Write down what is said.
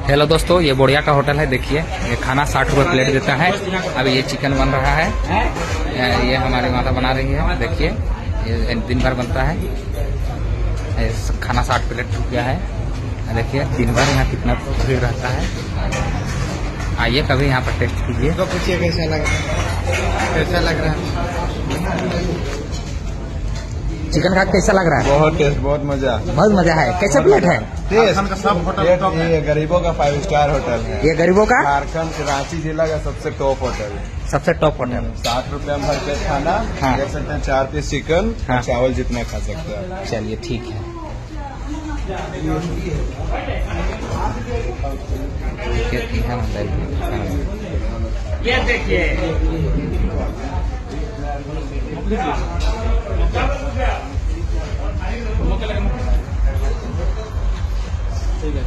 Hello दोस्तों, ये बोड़िया का होटल है। देखिए, ये खाना 60 रुपये प्लेट देता है। अभी ये चिकन बन रहा है। ये हमारी माता बना रही है। देखिए, ये दिन भर बनता है। खाना 60 प्लेट रुपया है। देखिए दिन भर यहाँ कितना भीड़ रहता है। आइए कभी यहाँ पर टेस्ट कीजिए। तो पूछिए कैसा लग रहा है? कैसा लग रहा है? चिकन का कैसा लग रहा है? बहुत टेस्ट, बहुत मजा। बहुत मजा है। कैसे प्लेट है? ये गरीबों का 5 स्टार होटल है। ये गरीबों का झारखंड रांची जिला का सबसे टॉप होटल है। सबसे टॉप होटल। 60 रुपये में भर पेट खाना। हाँ। देख सकते हैं 4 पीस चिकन। हाँ। चावल जितना खा सकते हैं। चलिए ठीक है। ये देखिए ठीक है।